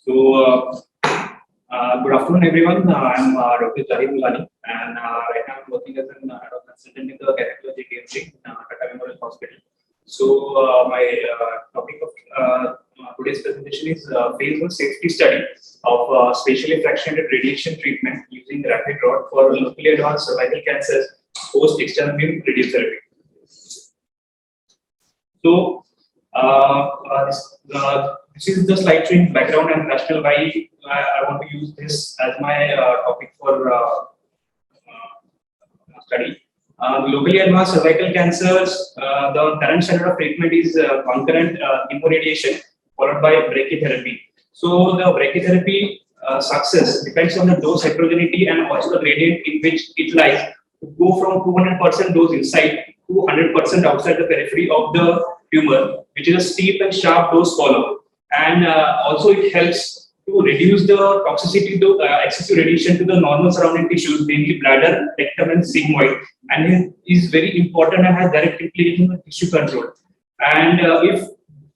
Good afternoon, everyone. I'm Dr. Jaahid, and right now I'm working as an adult consultant in the gynecology KMG, Tata Memorial Hospital. My topic of today's presentation is phase 1 safety study of spatially fractionated radiation treatment using rapid rod for locally advanced cervical cancers post external beam radiotherapy. This is the slide showing background and rationale why I want to use this as my topic for study. Locally advanced cervical cancers, the current standard of treatment is concurrent chemoradiation followed by brachytherapy. So the brachytherapy success depends on the dose heterogeneity and also the gradient in which it lies. To go from 200% dose inside to 100% outside the periphery of the tumor, which is a steep and sharp dose follow. And also it helps to reduce the toxicity to excessive radiation to the normal surrounding tissues, mainly bladder, rectum, and sigmoid, and it is very important and has direct implication on tissue control. And if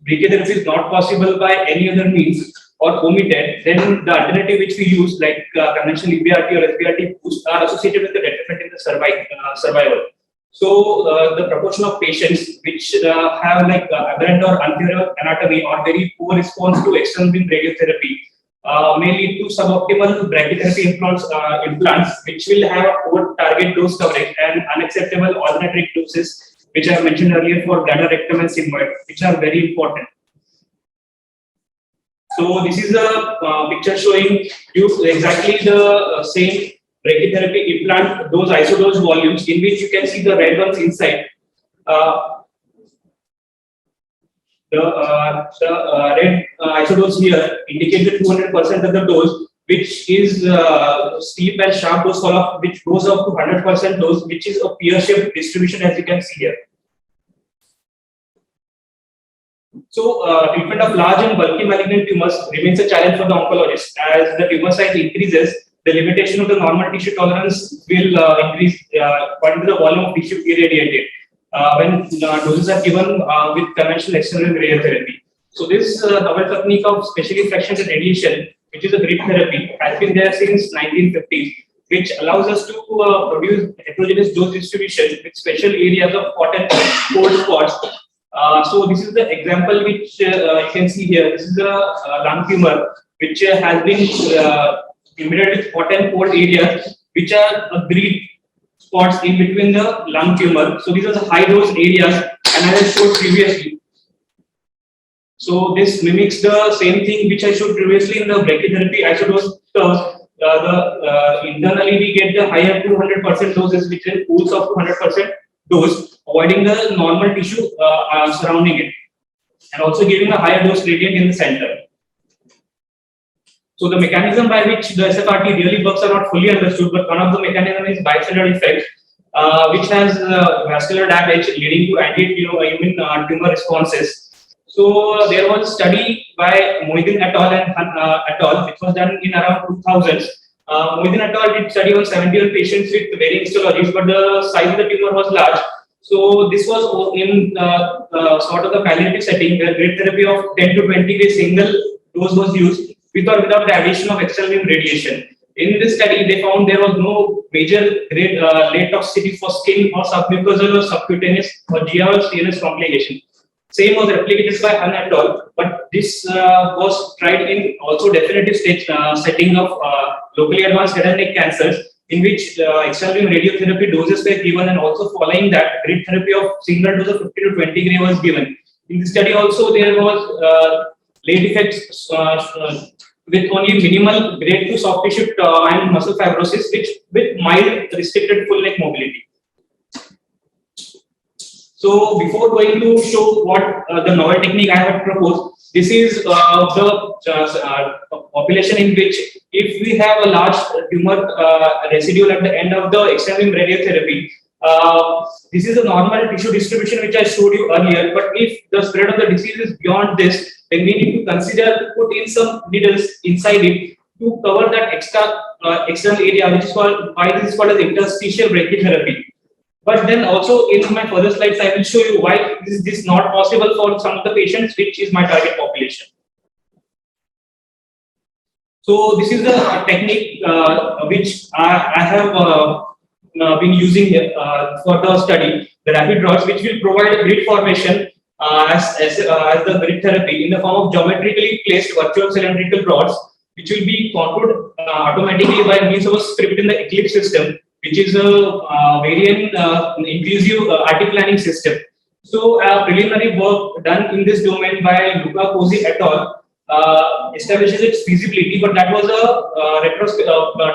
brachytherapy is not possible by any other means or omitted, then the alternative which we use, like conventional EBRT or SBRT boost, are associated with the detriment in the survival. So the proportion of patients which have like aberrant or unfavorable anatomy or very poor response to external beam radiotherapy may lead to suboptimal brachytherapy implants, which will have a poor target dose coverage and unacceptable alternative doses, which I mentioned earlier for bladder, rectum, and sigmoid, which are very important. So this is a picture showing you exactly the same brachytherapy implant, those isodose volumes, in which you can see the red ones inside. The red isodose here indicate the 200% of the dose, which is steep and sharp dose follow-up, which goes up to 100% dose, which is a pear-shaped distribution, as you can see here. So, treatment of large and bulky malignant tumors remains a challenge for the oncologist. As the tumor size increases, the limitation of the normal tissue tolerance will increase according to the volume of tissue irradiated when doses are given with conventional external radiotherapy. So, this novel technique of specially fractionated radiation, which is a grid therapy, has been there since 1950s, which allows us to produce heterogeneous dose distribution with special areas of hot and cold spots. So this is the example which you can see here. This is a lung tumor which has been embedded with hot and cold areas, which are grid spots in between the lung tumor. So these are the high dose areas, and as I showed previously. So this mimics the same thing which I showed previously in the brachytherapy isodose curves. Internally we get the higher 200% doses, which is pools of 200% dose, avoiding the normal tissue surrounding it, and also giving a higher dose gradient in the center. So the mechanism by which the SFRT really works are not fully understood, but one of the mechanism is bystander effect, which has vascular damage leading to anti-immune tumor responses. So there was a study by Mohiddin et al. Which was done in around 2000s. Mohiddin et al. Did study on 71 patients with varying histologies, but the size of the tumor was large. So this was in sort of the palliative setting, where grid therapy of 10 to 20 days single dose was used with or without the addition of external beam radiation. In this study, they found there was no major grade late toxicity for skin or submucosal or subcutaneous or GI or CNS complication. Same was replicated by Han et al., but this was tried in also definitive stage setting of locally advanced head and neck cancers, in which external beam radiotherapy doses were given, and also following that, grid therapy of single dose of 50 to 20 gray was given. In this study also, there was late effects with only minimal grade 2 soft tissue and muscle fibrosis, which with mild restricted full neck mobility. So before going to show what the novel technique I have proposed, this is the population in which if we have a large tumor residue at the end of the external beam radiotherapy, this is a normal tissue distribution which I showed you earlier. But if the spread of the disease is beyond this, then we need to consider put in some needles inside it to cover that external area, which is called as interstitial brachytherapy. But then also in my further slides, I will show you why this is not possible for some of the patients, which is my target population. So this is the technique which I have been using for the study, the rapid rods, which will provide grid formation as the grid therapy in the form of geometrically placed virtual cylindrical rods, which will be contoured automatically by means of a script in the Eclipse system, which is a variant inclusive RT planning system. So, preliminary work done in this domain by Luca Cosi et al. Establishes its feasibility, but that was a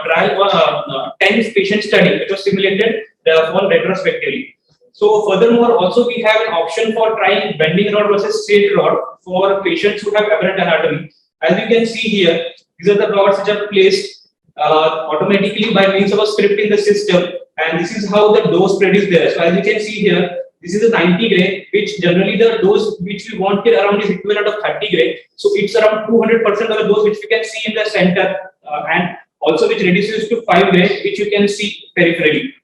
trial, 10 patient study. It was simulated one retrospectively. So, furthermore, also we have an option for trying bending rod versus straight rod for patients who have aberrant anatomy. As you can see here, these are the rods which are placed automatically by means of a script in the system, and this is how the dose spread is there. So, as you can see here, this is a 90 gray, which generally the dose which we want here around is equivalent of 30 gray. So it's around 200% of the dose which we can see in the center, and also which reduces to 5 gray, which you can see peripherally.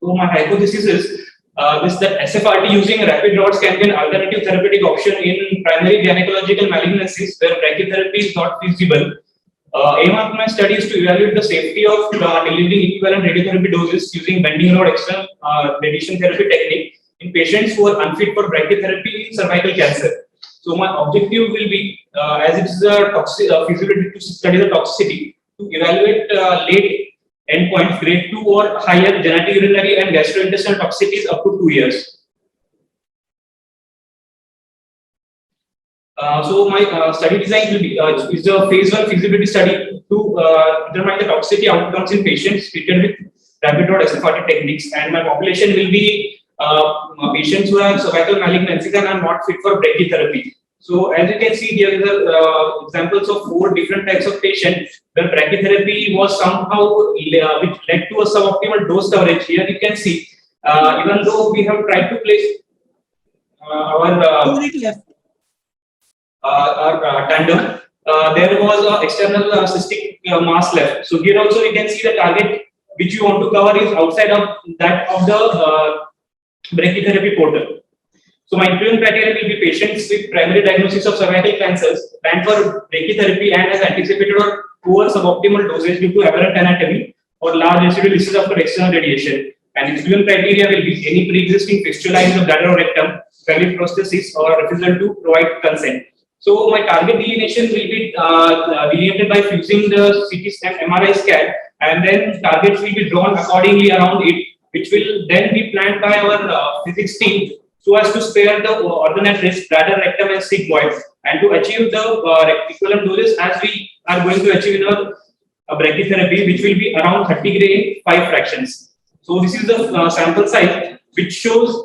So my hypothesis is that SFRT using rapid rods can be an alternative therapeutic option in primary gynecological malignancies where brachytherapy is not feasible. Aim of my study is to evaluate the safety of delivering equivalent radiotherapy doses using bending rod external radiation therapy technique in patients who are unfit for brachytherapy in cervical cancer. So my objective will be, as it is a feasibility to study the toxicity, to evaluate late endpoints, grade 2 or higher genitourinary and gastrointestinal toxicities up to 2 years. So my study design will be is a phase 1 feasibility study to determine the toxicity outcomes in patients treated with rapid rod SFRT techniques, and my population will be patients who have cervical malignancies and are not fit for brachytherapy. So as you can see here, there are examples of 4 different types of patients where brachytherapy was somehow which led to a suboptimal dose coverage. Here you can see, even though we have tried to place our tandem, there was an external cystic mass left. So here also we can see the target which you want to cover is outside of that of the brachytherapy portal. So my inclusion criteria will be patients with primary diagnosis of cervical cancers, planned for brachytherapy and has anticipated or poor suboptimal dosage due to aberrant anatomy or large residual disease after external radiation. And exclusion criteria will be any pre-existing fistula in the bladder or rectum, pelvic prosthesis, or refusal to provide consent. So my target delineation will be delineated by fusing the CT scan, MRI scan, and then targets will be drawn accordingly around it, which will then be planned by our physics team so as to spare the organ at risk, bladder, rectum, and sigmoid, and to achieve the equivalent doses as we are going to achieve in a brachytherapy, which will be around 30 gray in 5 fractions. So this is the sample size, which shows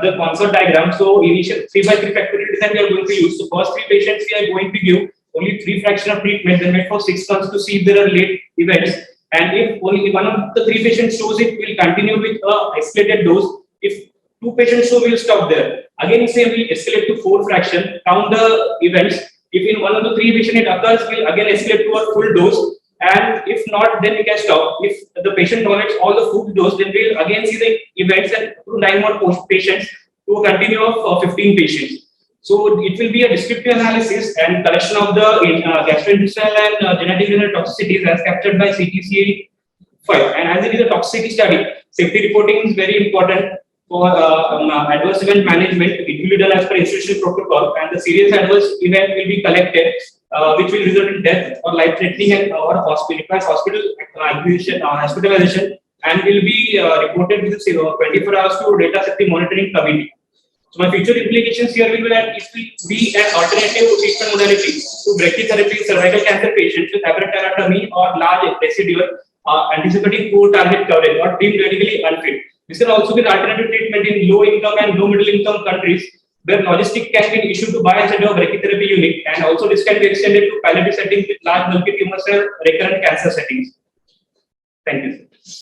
the consort diagram. So initial 3x3 factorial design we are going to use. So first 3 patients we are going to give only 3 fraction of treatment, then wait for 6 months to see if there are late events. And if only one of the 3 patients shows it, we'll continue with a escalated dose. If 2 patients show, we'll stop there. Again, say we escalate to 4 fraction, count the events. If in one of the 3 patients it occurs, we'll again escalate to a full dose. And if not, then we can stop. If the patient tolerates all the full dose, then we'll again see the events and through 9 more patients to a continuum of 15 patients. So it will be a descriptive analysis and collection of the gastrointestinal and genitourinary toxicities as captured by CTCA5. And as it is a toxicity study, safety reporting is very important for adverse event management. It will be done as per institutional protocol, and the serious adverse event will be collected, which will result in death or life-threatening and or hospitalization, and will be reported within 24 hours to data safety monitoring committee. So my future implications here will be that it will be an alternative treatment modality to brachytherapy in cervical cancer patients with aberrant anatomy or large residual anticipating poor target coverage or deemed medically unfit. This can also be an alternative treatment in low income and low middle income countries where logistic can be issued to buy and set up brachytherapy unit, and also this can be extended to palliative settings with large bulky tumors and recurrent cancer settings. Thank you.